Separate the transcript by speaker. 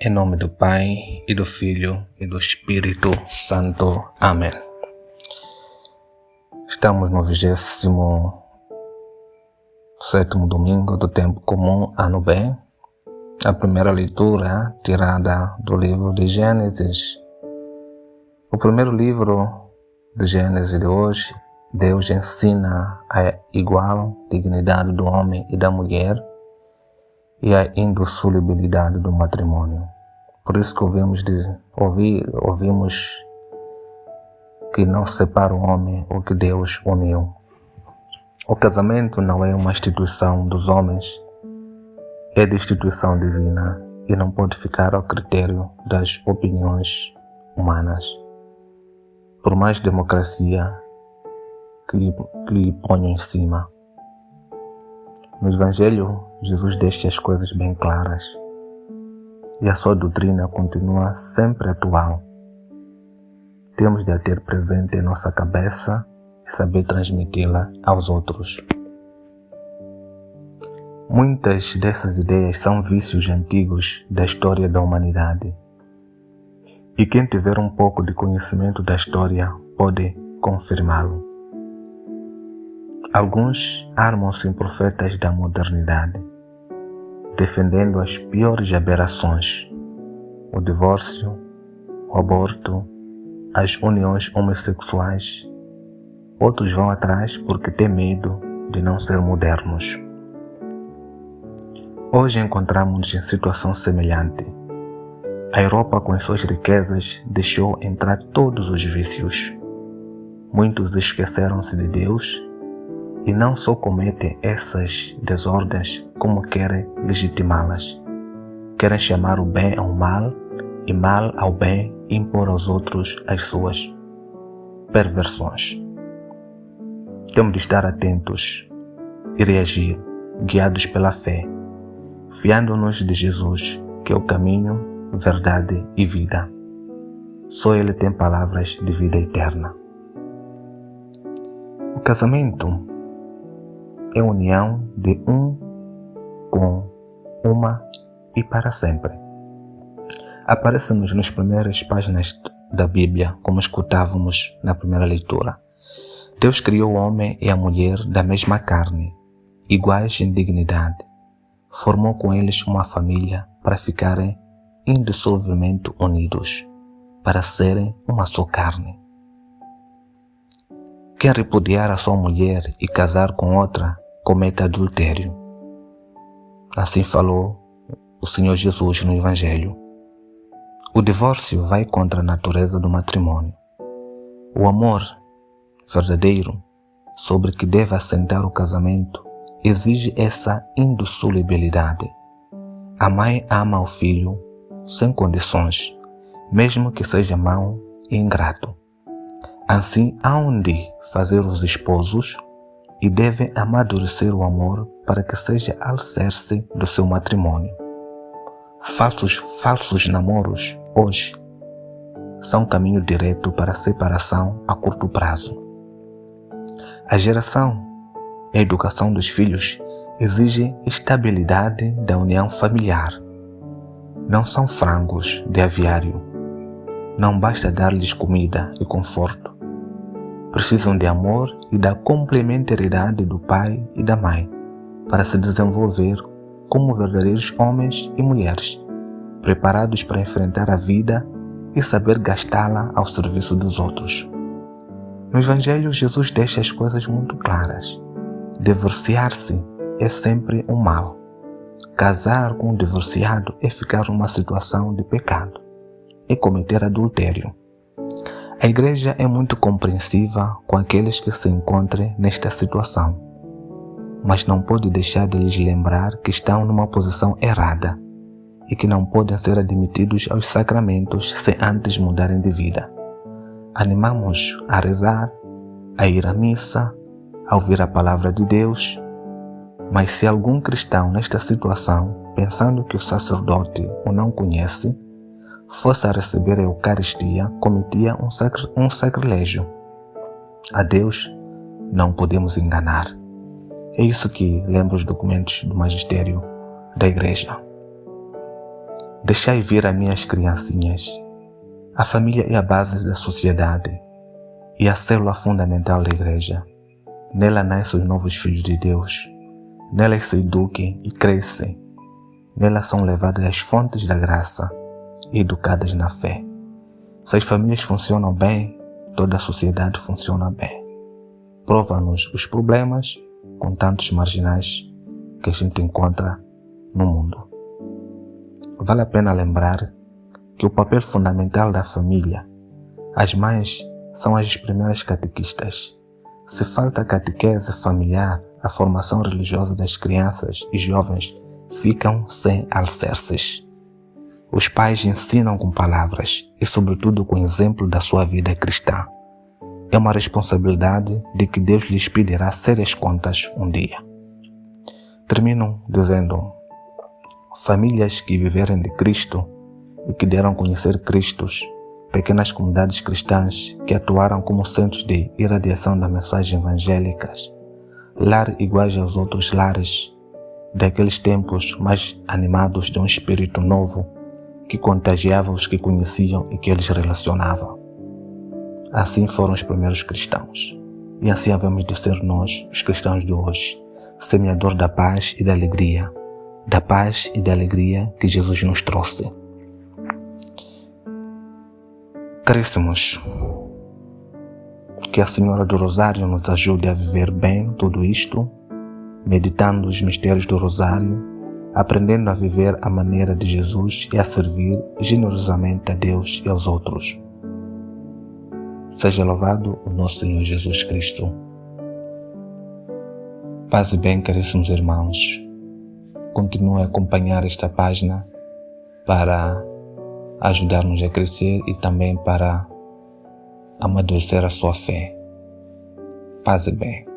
Speaker 1: Em nome do Pai, e do Filho, e do Espírito Santo. Amém. Estamos no 27º domingo do tempo comum, ano B. A primeira leitura tirada do livro de Gênesis. O primeiro livro de Gênesis de hoje, Deus ensina a igual dignidade do homem e da mulher e a indissolubilidade do matrimônio. Por isso que ouvimos que não separa o homem o que Deus uniu. O casamento não é uma instituição dos homens, é de instituição divina e não pode ficar ao critério das opiniões humanas. Por mais democracia que lhe ponham em cima. No Evangelho, Jesus deixa as coisas bem claras e a sua doutrina continua sempre atual. Temos de a ter presente em nossa cabeça e saber transmiti-la aos outros. Muitas dessas ideias são vícios antigos da história da humanidade. E quem tiver um pouco de conhecimento da história pode confirmá-lo. Alguns armam-se em profetas da modernidade, defendendo as piores aberrações, o divórcio, o aborto, as uniões homossexuais. Outros vão atrás porque têm medo de não ser modernos. Hoje encontramos-nos em situação semelhante. A Europa, com as suas riquezas, deixou entrar todos os vícios. Muitos esqueceram-se de Deus e não só cometem essas desordens, como querem legitimá-las. Querem chamar o bem ao mal e mal ao bem e impor aos outros as suas perversões. Temos de estar atentos e reagir, guiados pela fé, fiando-nos de Jesus, que é o caminho, verdade e vida. Só Ele tem palavras de vida eterna. O casamento é a união de um com uma e para sempre. Aparece-nos nas primeiras páginas da Bíblia, como escutávamos na primeira leitura. Deus criou o homem e a mulher da mesma carne, iguais em dignidade. Formou com eles uma família para ficarem indissoluvelmente unidos, para serem uma só carne. Quem repudiar a sua mulher e casar com outra, comete adultério. Assim falou o Senhor Jesus no Evangelho. O divórcio vai contra a natureza do matrimônio. O amor verdadeiro, sobre que deve assentar o casamento, exige essa indissolubilidade. A mãe ama o filho sem condições, mesmo que seja mau e ingrato. Assim, hão de fazer os esposos e devem amadurecer o amor para que seja alicerce do seu matrimônio. Falsos namoros, hoje, são caminho direto para a separação a curto prazo. A geração e a educação dos filhos exige estabilidade da união familiar. Não são frangos de aviário. Não basta dar-lhes comida e conforto. Precisam de amor e da complementaridade do pai e da mãe para se desenvolver como verdadeiros homens e mulheres, preparados para enfrentar a vida e saber gastá-la ao serviço dos outros. No Evangelho, Jesus deixa as coisas muito claras. Divorciar-se é sempre um mal. Casar com um divorciado é ficar numa situação de pecado, é cometer adultério. A Igreja é muito compreensiva com aqueles que se encontrem nesta situação, mas não pode deixar de lhes lembrar que estão numa posição errada e que não podem ser admitidos aos sacramentos sem antes mudarem de vida. Animamos a rezar, a ir à missa, a ouvir a palavra de Deus, mas se algum cristão nesta situação, pensando que o sacerdote o não conhece, fosse a receber a Eucaristia, cometia um sacrilégio. A Deus não podemos enganar. É isso que lembra os documentos do magistério da Igreja. Deixai vir as minhas criancinhas. A família é a base da sociedade e a célula fundamental da igreja. Nela nascem os novos filhos de Deus. Nelas se eduquem e crescem. Nela são levadas as fontes da graça e educadas na fé. Se as famílias funcionam bem, toda a sociedade funciona bem. Prova-nos os problemas com tantos marginais que a gente encontra no mundo. Vale a pena lembrar que o papel fundamental da família, as mães são as primeiras catequistas. Se falta catequese familiar, a formação religiosa das crianças e jovens ficam sem alicerces. Os pais ensinam com palavras e, sobretudo, com o exemplo da sua vida cristã. É uma responsabilidade de que Deus lhes pedirá sérias contas um dia. Termino dizendo: famílias que viverem de Cristo e que deram conhecer Cristo, pequenas comunidades cristãs que atuaram como centros de irradiação das mensagens evangélicas, lar iguais aos outros lares daqueles tempos mais animados de um espírito novo que contagiava os que conheciam e que eles relacionavam. Assim foram os primeiros cristãos. E assim havemos de ser nós, os cristãos de hoje, semeador da paz e da alegria que Jesus nos trouxe. Caríssimos, que a Senhora do Rosário nos ajude a viver bem tudo isto, meditando os mistérios do Rosário, aprendendo a viver a maneira de Jesus e a servir generosamente a Deus e aos outros. Seja louvado o nosso Senhor Jesus Cristo. Paz e bem, caríssimos irmãos. Continue a acompanhar esta página para ajudar-nos a crescer e também para amadurecer a sua fé. Paz e bem.